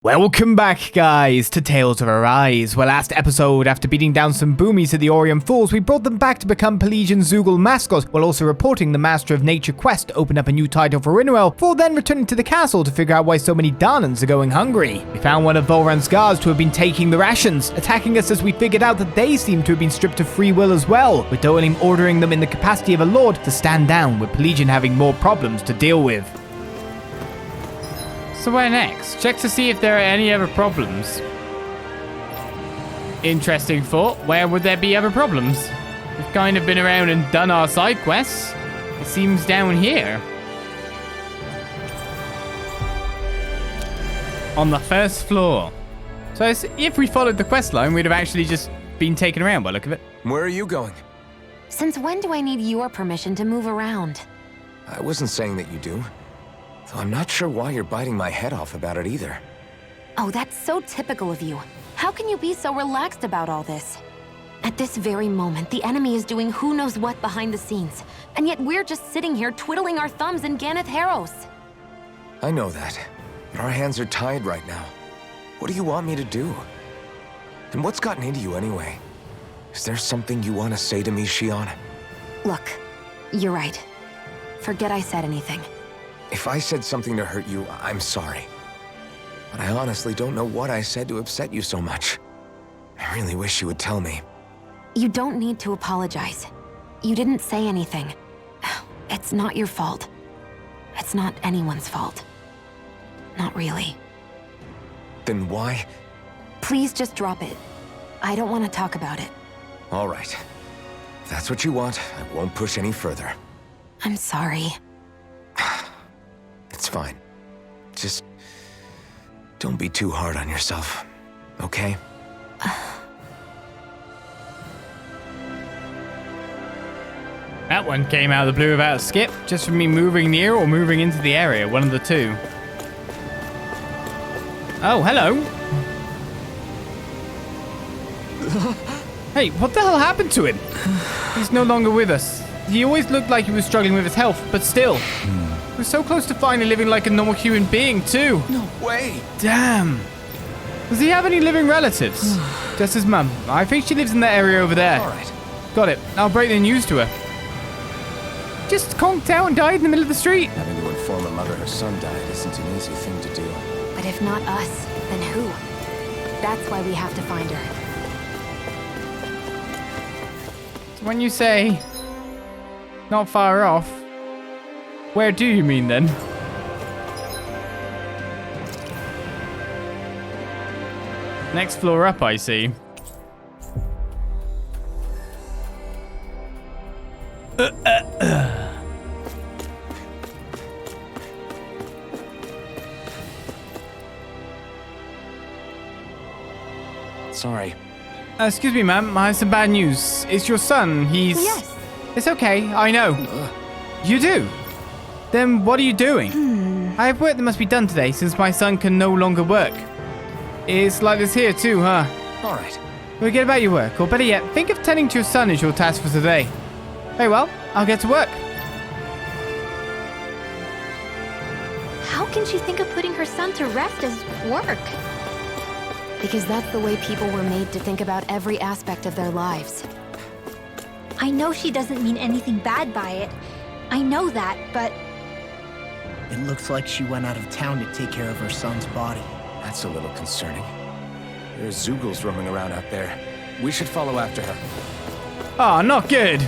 Welcome back, guys, to Tales of Arise, where last episode, after beating down some boomies to the Orium Falls, we brought them back to become Pelegion Zoogle mascots, while also reporting the Master of Nature quest to open up a new title for Rena, before then returning to the castle to figure out why so many Dahnans are going hungry. We found one of Volran's guards to have been taking the rations, attacking us as we figured out that they seem to have been stripped of free will as well, with Dohalim ordering them in the capacity of a lord to stand down, with Pelegion having more problems to deal with. So where next? Check to see if there are any other problems. Interesting thought. Where would there be other problems? We've kind of been around and done our side quests. It seems down here. On the first floor. So if we followed the quest line, we'd have actually just been taken around by the look of it. Where are you going? Since when do I need your permission to move around? I wasn't saying that you do. Though I'm not sure why you're biting my head off about it either. Oh, that's so typical of you. How can you be so relaxed about all this? At this very moment, the enemy is doing who knows what behind the scenes, and yet we're just sitting here twiddling our thumbs in Ganeth Harros. I know that, but our hands are tied right now. What do you want me to do? And what's gotten into you anyway? Is there something you want to say to me, Shion? Look, you're right. Forget I said anything. If I said something to hurt you, I'm sorry. But I honestly don't know what I said to upset you so much. I really wish you would tell me. You don't need to apologize. You didn't say anything. It's not your fault. It's not anyone's fault. Not really. Then why? Please just drop it. I don't want to talk about it. All right. If that's what you want, I won't push any further. I'm sorry. It's fine. Just don't be too hard on yourself, okay? That one came out of the blue without a skip, just from me moving near or moving into the area, one of the two. Oh, hello. Hey, what the hell happened to him? He's no longer with us. He always looked like he was struggling with his health, but still. We're so close to finally living like a normal human being, too. No way! Damn. Does he have any living relatives? Just his mum. I think she lives in that area over there. All right. Got it. I'll break the news to her. Just conked out and died in the middle of the street. Having to inform a mother her son died isn't an easy thing to do. But if not us, then who? That's why we have to find her. So when you say not far off, where do you mean then? Next floor up, I see. Sorry. Excuse me, ma'am. I have some bad news. It's your son. He's... Yes. It's okay. I know. You do? Then what are you doing? I have work that must be done today since my son can no longer work. It's like this here too, huh? All right. Forget about your work, or better yet, think of tending to your son as your task for today. Very well, I'll get to work. How can she think of putting her son to rest as work? Because that's the way people were made to think about every aspect of their lives. I know she doesn't mean anything bad by it. I know that, but... It looks like she went out of town to take care of her son's body. That's a little concerning. There's Zoogles roaming around out there. We should follow after her. Oh, not good.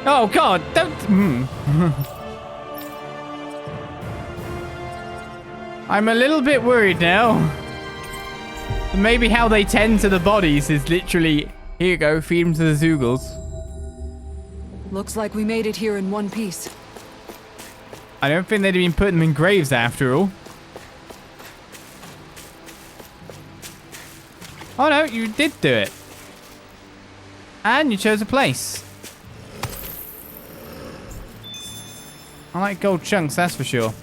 Oh, God, don't... I'm a little bit worried now. Maybe how they tend to the bodies is literally, here you go, feed them to the Zoogles. Looks like we made it here in one piece. I don't think they'd have been putting them in graves after all. Oh no, you did do it. And you chose a place. I like gold chunks, that's for sure.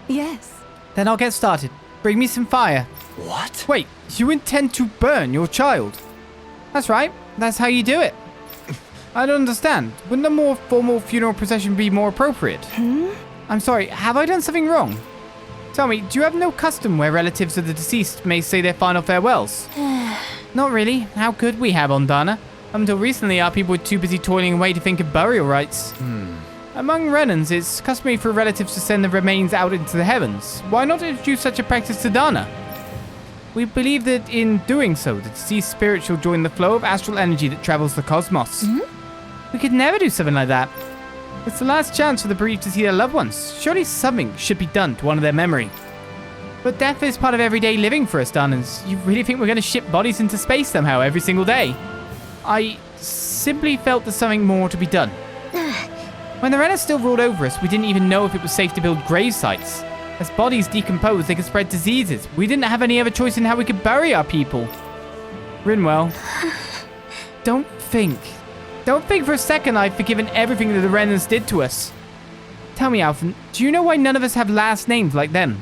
Yes. Then I'll get started. Bring me some fire. What? Wait, you intend to burn your child? That's right. That's how you do it. I don't understand. Wouldn't a more formal funeral procession be more appropriate? I'm sorry, have I done something wrong? Tell me, do you have no custom where relatives of the deceased may say their final farewells? Not really. How could we have on Dahna? Until recently, our people were too busy toiling away to think of burial rites. Among Renans, it's customary for relatives to send the remains out into the heavens. Why not introduce such a practice to Dahna? We believe that in doing so, the deceased spirit shall join the flow of astral energy that travels the cosmos. We could never do something like that. It's the last chance for the bereaved to see their loved ones. Surely something should be done to honor their memory. But death is part of everyday living for us, Dahnans. You really think we're going to ship bodies into space somehow every single day? I simply felt there's something more to be done. When the Rena still ruled over us, we didn't even know if it was safe to build grave sites. As bodies decompose, they could spread diseases. We didn't have any other choice in how we could bury our people. Rinwell, don't think for a second I've forgiven everything that the Renans did to us. Tell me, Alphen, do you know why none of us have last names like them?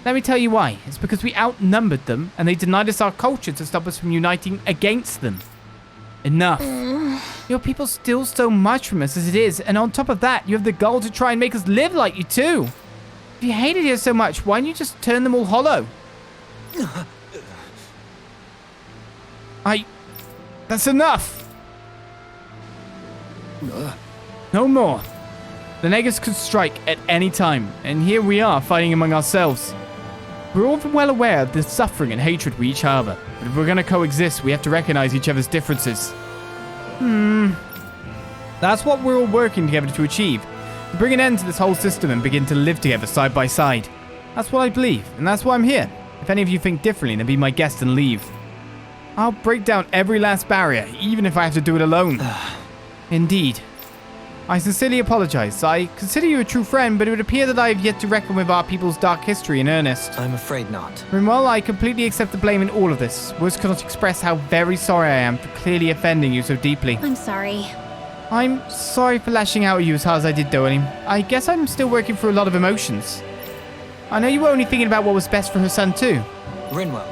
Let me tell you why. It's because we outnumbered them, and they denied us our culture to stop us from uniting against them. Enough. Your people steal so much from us as it is, and on top of that, you have the goal to try and make us live like you too. If you hate it here so much, why don't you just turn them all hollow? That's enough! No more. The Lenegis could strike at any time, and here we are fighting among ourselves. We're all well aware of the suffering and hatred we each harbor, but if we're gonna coexist, we have to recognize each other's differences. That's what we're all working together to achieve. To bring an end to this whole system and begin to live together side by side. That's what I believe, and that's why I'm here. If any of you think differently, then be my guest and leave. I'll break down every last barrier, even if I have to do it alone. Indeed. I sincerely apologize. I consider you a true friend, but it would appear that I have yet to reckon with our people's dark history in earnest. I'm afraid not. Rinwell, I completely accept the blame in all of this. Words cannot express how very sorry I am for clearly offending you so deeply. I'm sorry. I'm sorry for lashing out at you as hard as I did, Dohalim. I guess I'm still working through a lot of emotions. I know you were only thinking about what was best for her son too. Rinwell.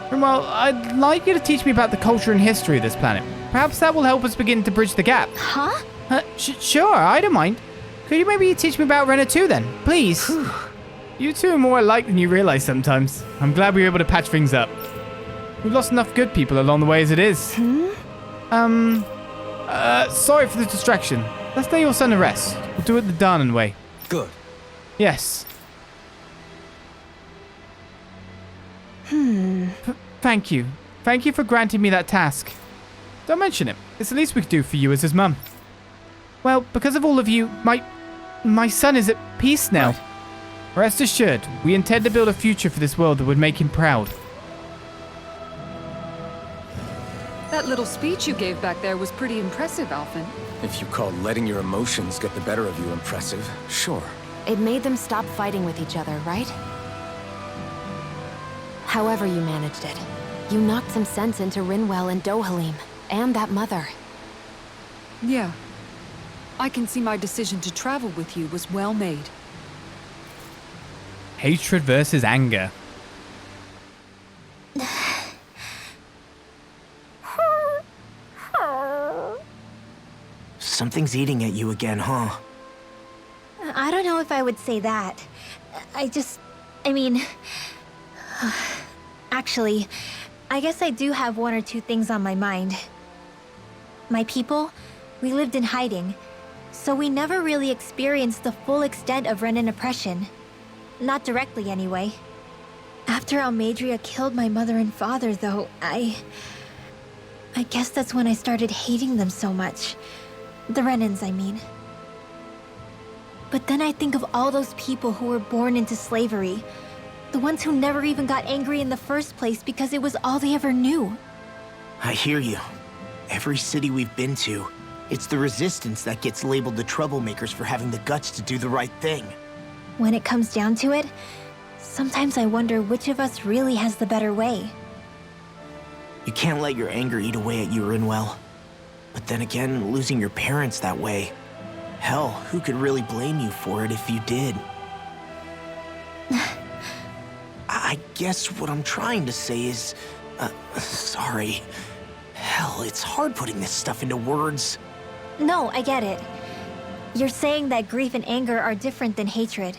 Rinwell, I'd like you to teach me about the culture and history of this planet. Perhaps that will help us begin to bridge the gap. Huh? Sure, I don't mind. Could you maybe teach me about Rena too then? Please. You two are more alike than you realize sometimes. I'm glad we were able to patch things up. We've lost enough good people along the way as it is. Sorry for the distraction. Let's lay your son to rest. We'll do it the Dahnan way. Good. Yes. Thank you. Thank you for granting me that task. Don't mention it. It's the least we could do for you as his mum. Well, because of all of you, my son is at peace now. Right. Rest assured, we intend to build a future for this world that would make him proud. That little speech you gave back there was pretty impressive, Alphen. If you call letting your emotions get the better of you impressive, sure. It made them stop fighting with each other, right? However you managed it, you knocked some sense into Rinwell and Dohalim, and that mother. Yeah. I can see my decision to travel with you was well made. Hatred versus anger. Something's eating at you again, huh? I don't know if I would say that. Actually, I guess I do have one or two things on my mind. My people, we lived in hiding, so we never really experienced the full extent of Renan oppression. Not directly, anyway. After Almadria killed my mother and father, though, I guess that's when I started hating them so much. The Renans, I mean. But then I think of all those people who were born into slavery. The ones who never even got angry in the first place because it was all they ever knew. I hear you. Every city we've been to, it's the resistance that gets labeled the troublemakers for having the guts to do the right thing. When it comes down to it, sometimes I wonder which of us really has the better way. You can't let your anger eat away at you, Rinwell. But then again, losing your parents that way... Hell, who could really blame you for it if you did? I guess what I'm trying to say is... sorry. Hell, it's hard putting this stuff into words. No, I get it. You're saying that grief and anger are different than hatred.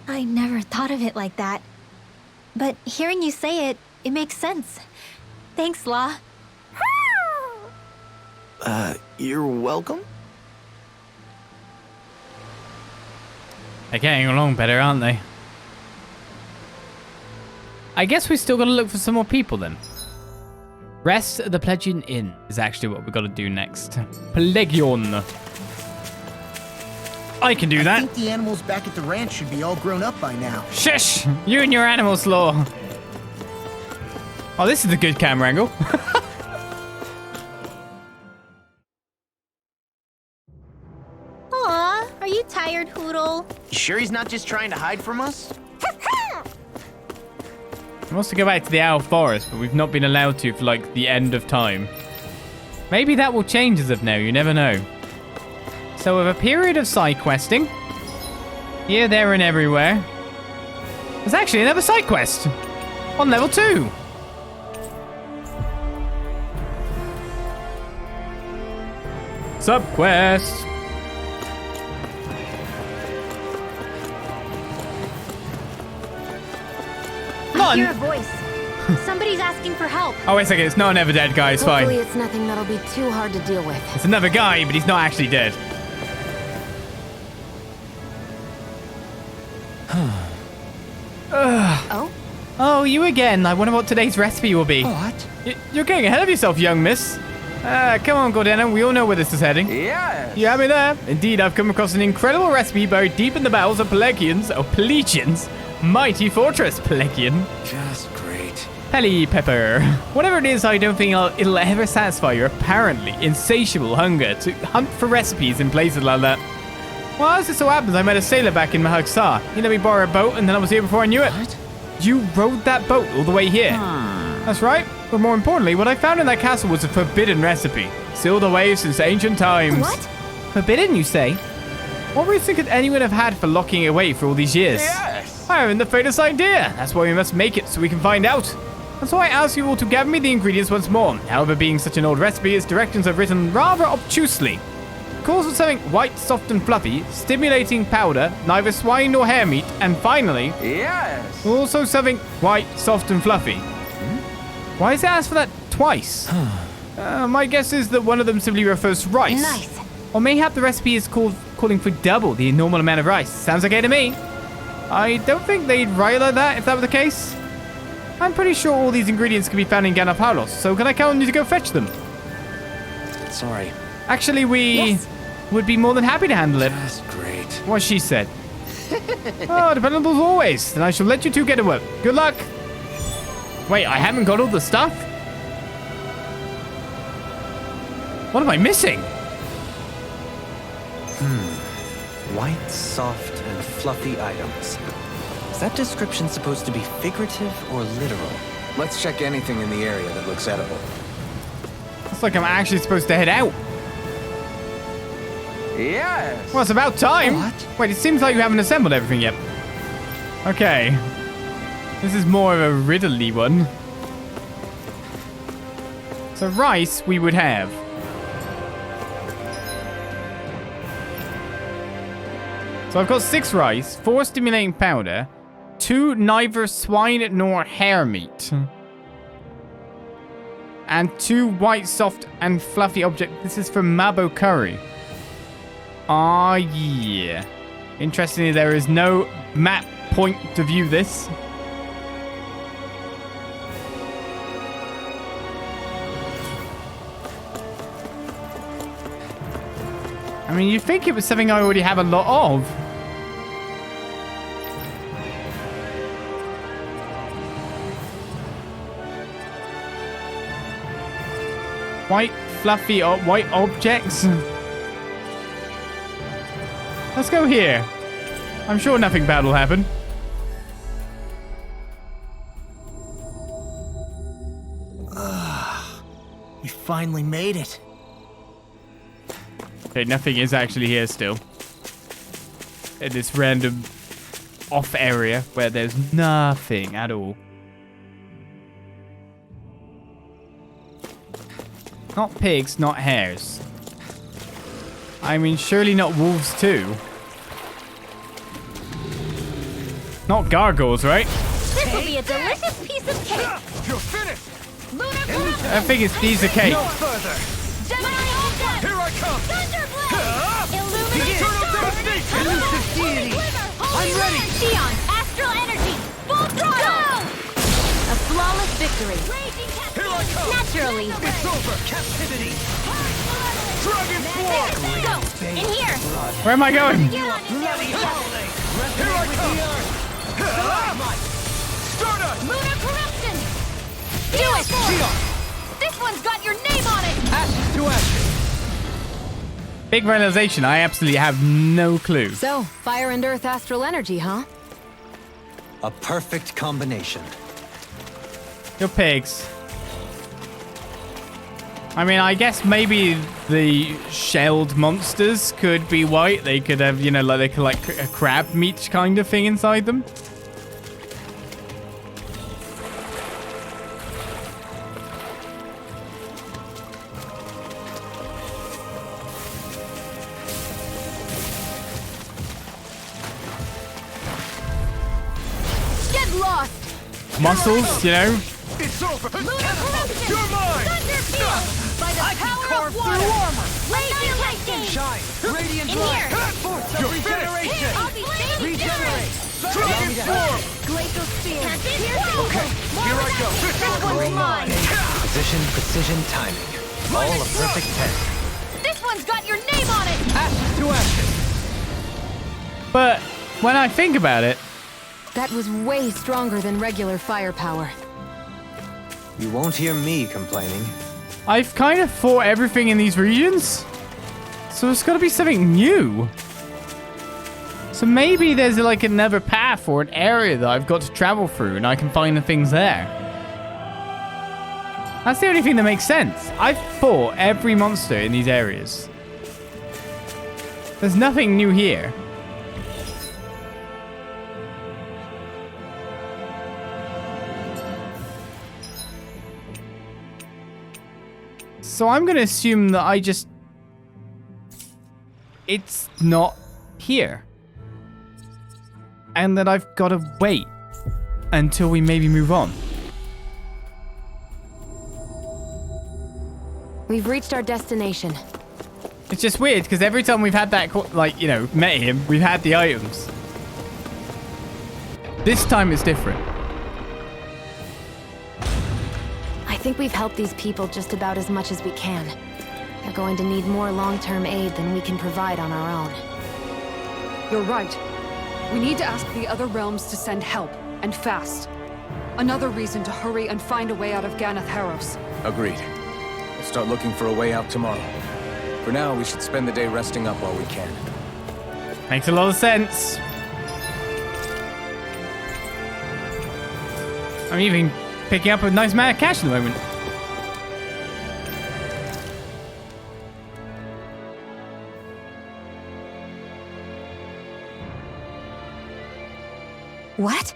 I never thought of it like that. But hearing you say it, it makes sense. Thanks, La. You're welcome? They're getting along better, aren't they? I guess we still gotta look for some more people then. Rest at the Pelegion Inn is actually what we gotta do next. Pelegion. I can do that. I think the animals back at the ranch should be all grown up by now. Shush! You and your animal slaw. Oh, this is a good camera angle. Aw, are you tired, Hoodle? You sure he's not just trying to hide from us? He wants to go back to the Owl Forest, but we've not been allowed to for like the end of time. Maybe that will change as of now, you never know. So with a period of side questing, here, there, and everywhere, there's actually another side quest on level 2. Subquest. I hear a voice. Somebody's asking for help. Oh, wait a second. It's not an ever dead guy. It's fine. Hopefully it's nothing that'll be too hard to deal with. It's another guy, but he's not actually dead. Oh? Oh, you again. I wonder what today's recipe will be. What? You're getting ahead of yourself, young miss. Come on, Gordana. We all know where this is heading. Yes. You have me there. Indeed, I've come across an incredible recipe buried deep in the bowels of Pelegions' mighty fortress, Pelegion. Just great. Peli pepper. Whatever it is, I don't think it'll ever satisfy your apparently insatiable hunger to hunt for recipes in places like that. Well, as it so happens, I met a sailor back in Mahagsar. He let me borrow a boat, and then I was here before I knew it. What? You rowed that boat all the way here. That's right. But more importantly, what I found in that castle was a forbidden recipe, sealed away since ancient times. What? Forbidden, you say? What reason could anyone have had for locking it away for all these years? Yes. I haven't the faintest idea. That's why we must make it so we can find out. And so I ask you all to gather me the ingredients once more. However, being such an old recipe, its directions are written rather obtusely. Calls for something white, soft, and fluffy, stimulating powder, neither swine nor hare meat, and finally, Yes. also something white, soft, and fluffy. Why is it asked for that twice? My guess is that one of them simply refers to rice. Nice. Or mayhap the recipe is calling for double the normal amount of rice. Sounds okay to me. I don't think they'd write like that if that were the case. I'm pretty sure all these ingredients can be found in Ganapalos, so can I count on you to go fetch them? Sorry. Actually, we Yes. would be more than happy to handle it. Just great. What she said. Oh, dependable as always. Then I shall let you two get to work. Good luck. Wait, I haven't got all the stuff? What am I missing? White, soft, and fluffy items. Is that description supposed to be figurative or literal? Let's check anything in the area that looks edible. Looks like I'm actually supposed to head out. Yes. Well, it's about time. What? Wait, it seems like you haven't assembled everything yet. Okay. This is more of a riddly one. So rice we would have. So I've got 6 rice, 4 stimulating powder, 2 neither swine nor hare meat, and 2 white, soft, and fluffy objects. This is from Mabo Curry. Ah, yeah. Interestingly, there is no map point to view this. I mean, you'd think it was something I already have a lot of. White, fluffy, white objects. Let's go here. I'm sure nothing bad will happen. We finally made it. Okay, nothing is actually here still. In this random off area where there's nothing at all. Not pigs, not hares. I mean, surely not wolves too. Not gargoyles, right? This will be a delicious piece of cake. You're finished! I think it's piece of cake. No further! Gemini all dead. Here I come! Thunderblade. Illuminate Eternal devastation! Elusive deity. I'm ready. Sion, astral energy. Full throttle. A flawless victory. Here I come! Naturally. It's over! Captivity! Dragon Form! Go. In here. Where am I going? Get on in there. Here I come! Stardust! Lunar corruption. Do it. This one's got your name on it. Ashes to ashes! Big realization, I absolutely have no clue. So, fire and earth astral energy, huh? A perfect combination. You're pigs. I mean, I guess maybe the shelled monsters could be white. They could have, you know, like they could like a crab meat kind of thing inside them. Get lost! Muscles, you know. It's over! Lunar corruption. You're mine! Thunderfield. By the power of water. Radiant lightning. Shine! Radiant In here. Force of regeneration! I'll be saving Regenerate! Dragon Form! Glacial sphere. Okay, here I go! That one's mine. Precision, precision, timing. All a perfect 10. This one's got your name on it. Ashes to ashes! But when I think about it, That was way stronger than regular firepower. You won't hear me complaining. I've kind of fought everything in these regions. So it's got to be something new. So maybe there's like another path or an area that I've got to travel through and I can find the things there. That's the only thing that makes sense. I've fought every monster in these areas. There's nothing new here. So I'm going to assume that it's not here. And that I've got to wait until we maybe move on. We've reached our destination. It's just weird because every time we've had that, like, you know, met him, we've had the items. This time it's different. I think we've helped these people just about as much as we can. They're going to need more long-term aid than we can provide on our own. You're right. We need to ask the other realms to send help, and fast. Another reason to hurry and find a way out of Ganath Haros. Agreed. We'll start looking for a way out tomorrow. For now, we should spend the day resting up while we can. Makes a lot of sense. I'm even picking up a nice amount of cash at the moment. What?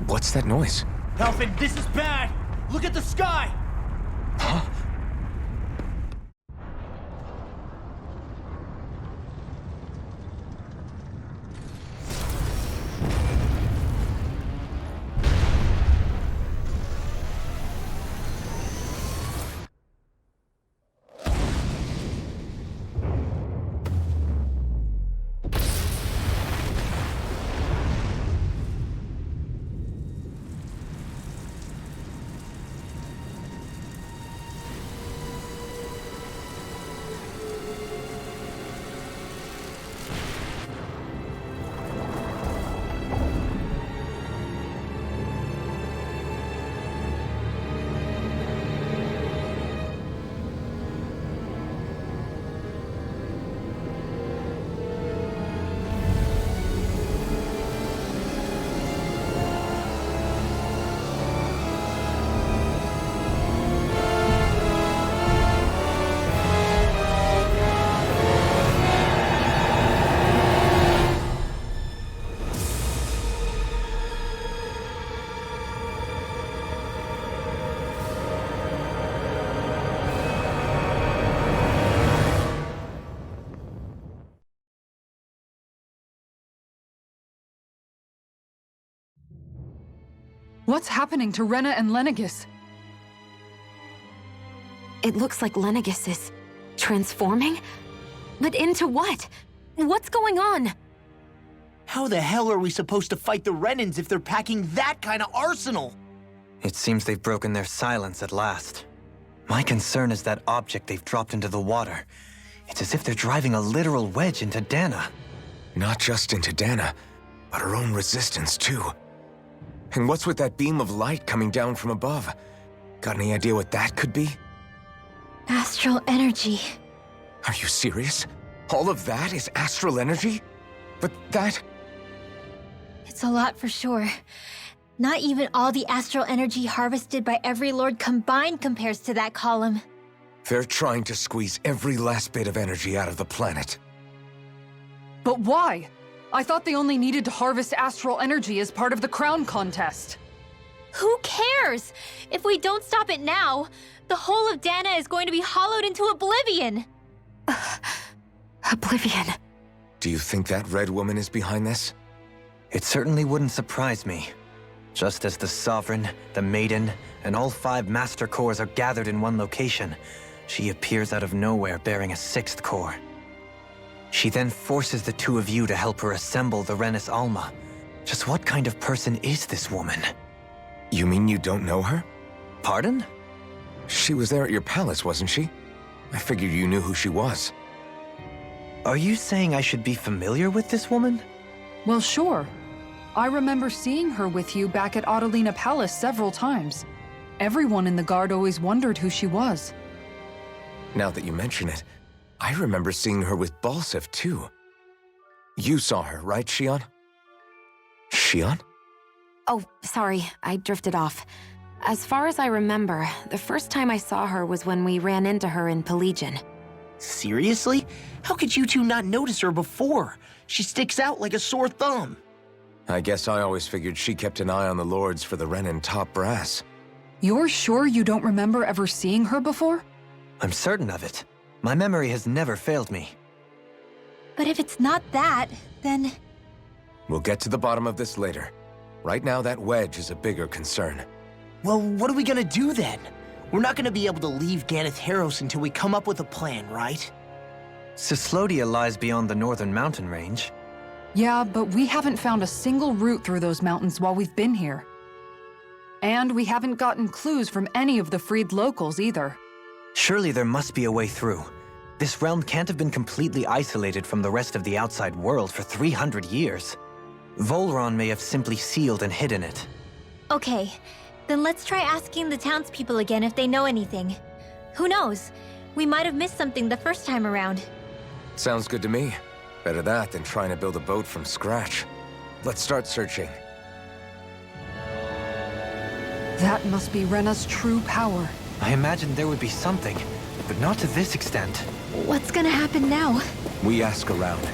What's that noise? Alfred, this is bad! Look at the sky! Huh? What's happening to Rena and Lenegis? It looks like Lenegis is transforming? But into what? What's going on? How the hell are we supposed to fight the Renans if they're packing that kind of arsenal? It seems they've broken their silence at last. My concern is that object they've dropped into the water. It's as if they're driving a literal wedge into Dahna. Not just into Dahna, but her own resistance too. And what's with that beam of light coming down from above? Got any idea what that could be? Astral energy. Are you serious? All of that is astral energy? But that... It's a lot for sure. Not even all the astral energy harvested by every lord combined compares to that column. They're trying to squeeze every last bit of energy out of the planet. But why? I thought they only needed to harvest astral energy as part of the crown contest. Who cares? If we don't stop it now, the whole of Dahna is going to be hollowed into oblivion. Oblivion. Do you think that red woman is behind this? It certainly wouldn't surprise me. Just as the Sovereign, the Maiden, and all 5 Master Cores are gathered in one location, she appears out of nowhere bearing a 6th core. She then forces the 2 of you to help her assemble the Renis Alma. Just what kind of person is this woman? You mean you don't know her? Pardon? She was there at your palace, wasn't she? I figured you knew who she was. Are you saying I should be familiar with this woman? Well, sure. I remember seeing her with you back at Adelina Palace several times. Everyone in the guard always wondered who she was. Now that you mention it, I remember seeing her with Balsif too. You saw her, right, Shion? Shion? Oh, sorry, I drifted off. As far as I remember, the first time I saw her was when we ran into her in Pelegion. Seriously? How could you two not notice her before? She sticks out like a sore thumb. I guess I always figured she kept an eye on the lords for the Renan top brass. You're sure you don't remember ever seeing her before? I'm certain of it. My memory has never failed me. But if it's not that, then... We'll get to the bottom of this later. Right now, that wedge is a bigger concern. Well, what are we gonna do then? We're not gonna be able to leave Ganath Haros until we come up with a plan, right? Cyslodia lies beyond the northern mountain range. Yeah, but we haven't found a single route through those mountains while we've been here. And we haven't gotten clues from any of the freed locals either. Surely there must be a way through. This realm can't have been completely isolated from the rest of the outside world for 300 years. Volron may have simply sealed and hidden it. Okay, then let's try asking the townspeople again if they know anything. Who knows? We might have missed something the first time around. Sounds good to me. Better that than trying to build a boat from scratch. Let's start searching. That must be Rena's true power. I imagined there would be something, but not to this extent. What's gonna happen now? We ask around.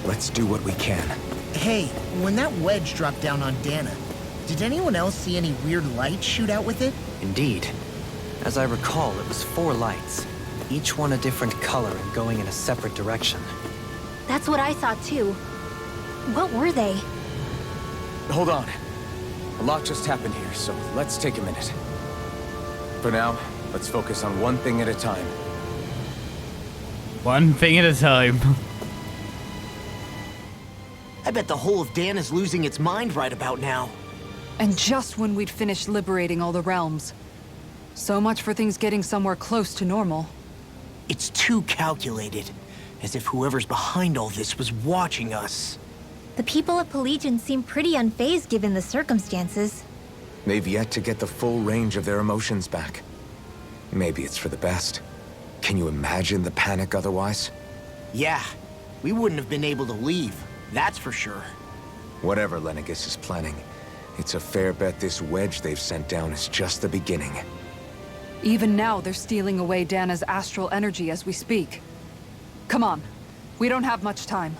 Let's do what we can. Hey, when that wedge dropped down on Dahna, did anyone else see any weird lights shoot out with it? Indeed. As I recall, it was 4 lights, each one a different color and going in a separate direction. That's what I saw too. What were they? Hold on. A lot just happened here, so let's take a minute. For now, let's focus on one thing at a time. One thing at a time. I bet the whole of Dahna's losing its mind right about now. And just when we'd finished liberating all the realms. So much for things getting somewhere close to normal. It's too calculated. As if whoever's behind all this was watching us. The people of Pelegion seem pretty unfazed given the circumstances. They've yet to get the full range of their emotions back. Maybe it's for the best. Can you imagine the panic otherwise? Yeah, we wouldn't have been able to leave, that's for sure. Whatever Lenegis is planning, it's a fair bet this wedge they've sent down is just the beginning. Even now, they're stealing away Dahna's astral energy as we speak. Come on. We don't have much time.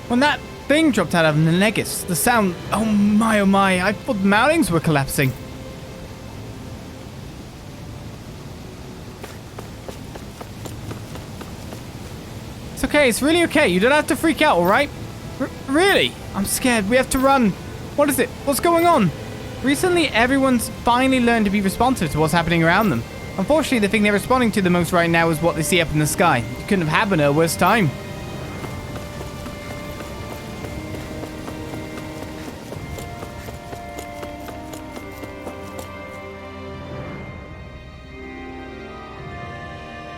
When that thing dropped out of Lenegis, the sound... Oh my, I thought the mountains were collapsing. okay. It's really okay. You don't have to freak out, all right? Really? I'm scared. We have to run. What is it? What's going on? Recently, everyone's finally learned to be responsive to what's happening around them. Unfortunately, the thing they're responding to the most right now is what they see up in the sky. It couldn't have happened at a worse time.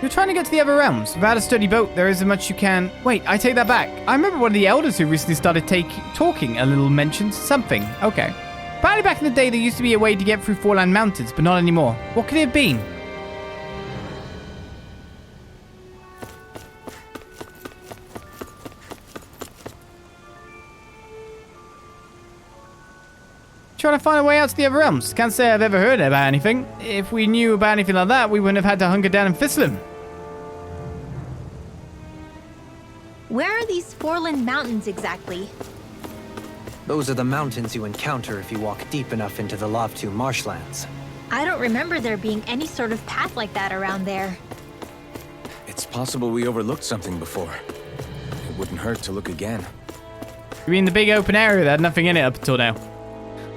You're trying to get to the other realms. Without a sturdy boat, there isn't much you can... Wait, I take that back. I remember one of the elders who recently started talking a little mentioned something. Okay. Apparently back in the day, there used to be a way to get through Foreland Mountains, but not anymore. What could it have been? Trying to find a way out to the other realms. Can't say I've ever heard about anything. If we knew about anything like that, we wouldn't have had to hunker down in Thistlum. Where are these Foreland Mountains exactly? Those are the mountains you encounter if you walk deep enough into the Lavtu marshlands. I don't remember there being any sort of path like that around there. It's possible we overlooked something before. It wouldn't hurt to look again. You mean the big open area that had nothing in it up until now?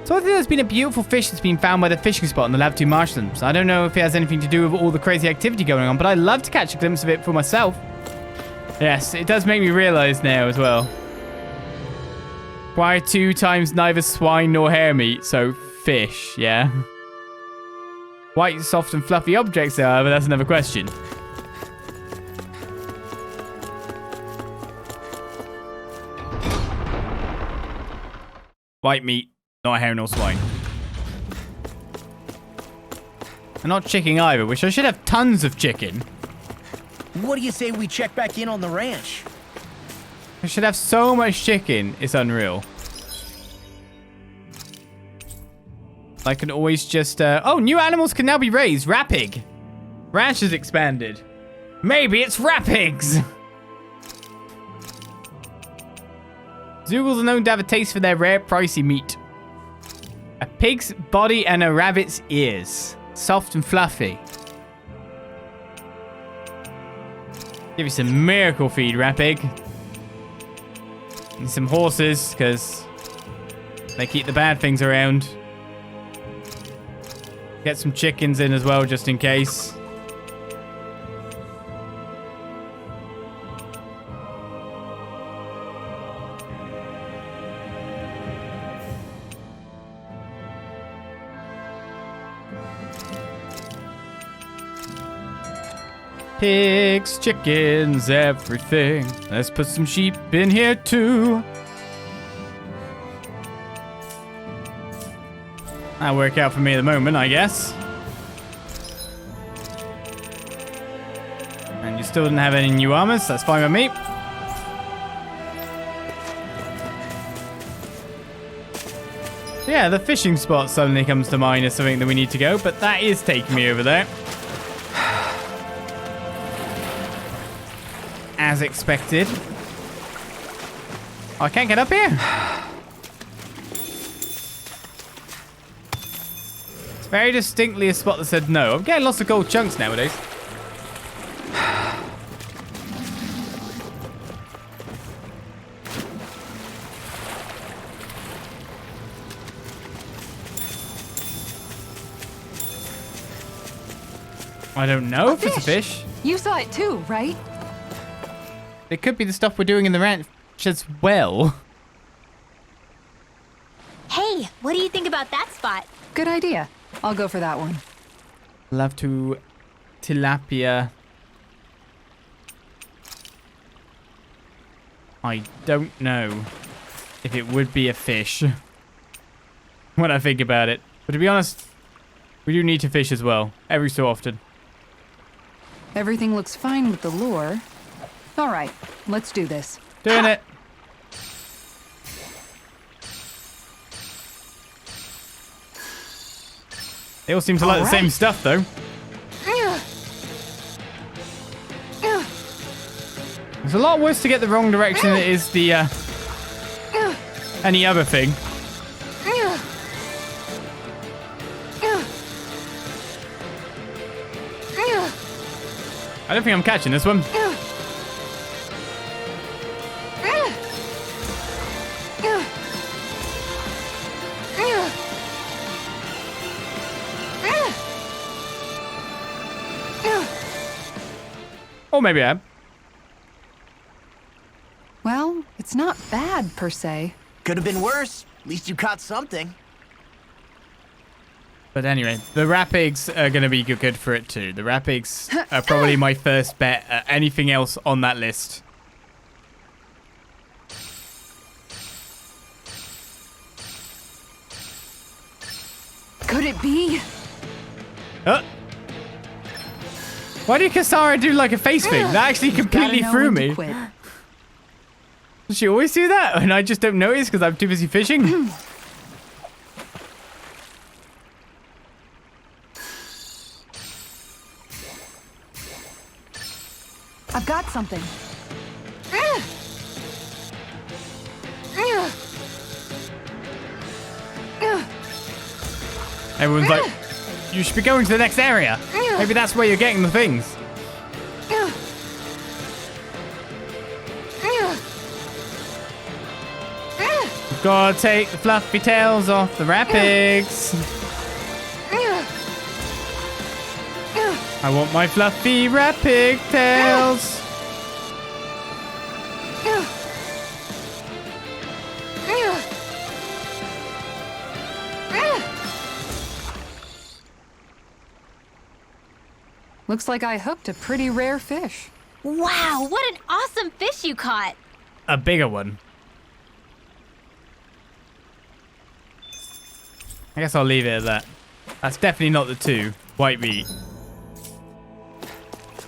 So I think there's been a beautiful fish that's been found by the fishing spot in the Lavtu marshlands. I don't know if it has anything to do with all the crazy activity going on, but I'd love to catch a glimpse of it for myself. Yes, it does make me realize now as well. Why 2 times neither swine nor hare meat, so fish, yeah? White, soft and fluffy objects, however, that's another question. White meat, not hare nor swine. And not chicken either, which I should have tons of chicken. What do you say we check back in on the ranch? I should have so much chicken, it's unreal. I can always just, oh, new animals can now be raised. Rapig. Ranch has expanded. Maybe it's Rapigs. Zoogles are known to have a taste for their rare, pricey meat. A pig's body and a rabbit's ears. Soft and fluffy. Give you some miracle feed, Rapig. And some horses, because they keep the bad things around. Get some chickens in as well, just in case. Pigs, chickens, everything. Let's put some sheep in here too. That'll work out for me at the moment, I guess. And you still didn't have any new armors, that's fine with me. Yeah, the fishing spot suddenly comes to mind as something that we need to go, but that is taking me over there. As expected. Oh, I can't get up here. It's very distinctly a spot that said no. I'm getting lots of gold chunks nowadays. I don't know if it's a fish. You saw it too, right? It could be the stuff we're doing in the ranch as well. Hey, what do you think about that spot? Good idea. I'll go for that one. Love to tilapia. I don't know if it would be a fish when I think about it. But to be honest, we do need to fish as well, every so often. Everything looks fine with the lure. All right, let's do this. Doing it. They all seem to like the same stuff, though. It's a lot worse to get the wrong direction than it is the, any other thing. I don't think I'm catching this one. Or maybe I am. Well, it's not bad, per se. Could have been worse. At least you caught something. But anyway, the rapigs are going to be good for it too. The rapigs are probably my first bet at anything else on that list. Could it be? Why did Kasara do like a face thing? That actually completely Gotta know threw when to me. quit. Does she always do that? And I just don't notice because I'm too busy fishing? I've got something. Everyone's like, you should be going to the next area. Maybe that's where you're getting the things. Gotta take the fluffy tails off the rapigs. I want my fluffy rapig tails. Looks like I hooked a pretty rare fish. Wow, what an awesome fish you caught! A bigger one. I guess I'll leave it at that. That's definitely not the two. White meat.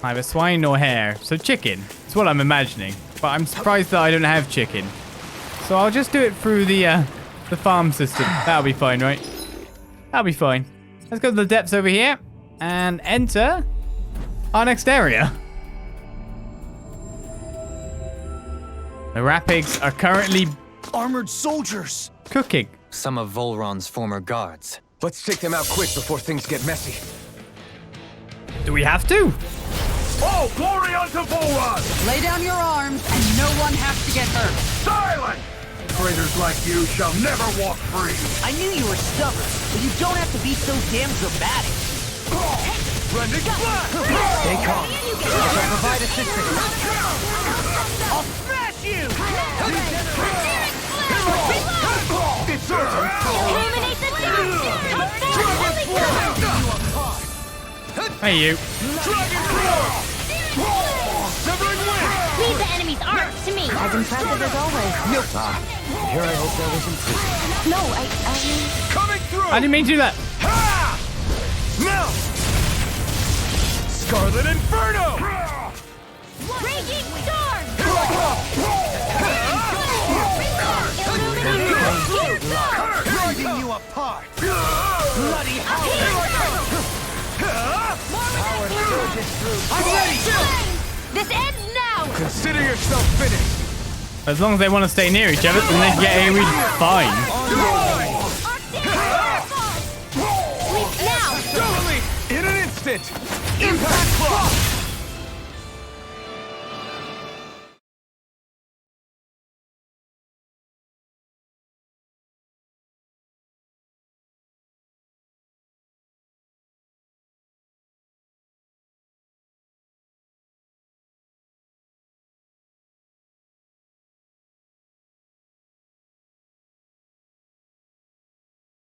Either swine or hare. So chicken. That's what I'm imagining. But I'm surprised that I don't have chicken. So I'll just do it through the farm system. That'll be fine, right? That'll be fine. Let's go to the depths over here. And enter our next area. The rapigs are currently Armored soldiers! cooking. Some of Volron's former guards. Let's take them out quick before things get messy. Do we have to? Oh, glory unto Volron! Lay down your arms and no one has to get hurt. Silent! Traitors like you shall never walk free. I knew you were stubborn, but you don't have to be so damn dramatic. Rending blast! Stay calm. I shall provide assistance. I'll smash you! It's urgent! Illuminate the dark! Hey, you. Severing wind! Leave the enemy's arms to me! As impressive as always. Here I hope that wasn't true. No, I mean... Coming through! I didn't mean to do that. Ha! Now! Scarlet Inferno! Raging storm! Driving you apart! Bloody I'm ready! This ends now! Consider yourself finished. As long as they want to stay near each other, then they can get AoE'd fine. Sleep now! Totally! In an instant! Impact Cross!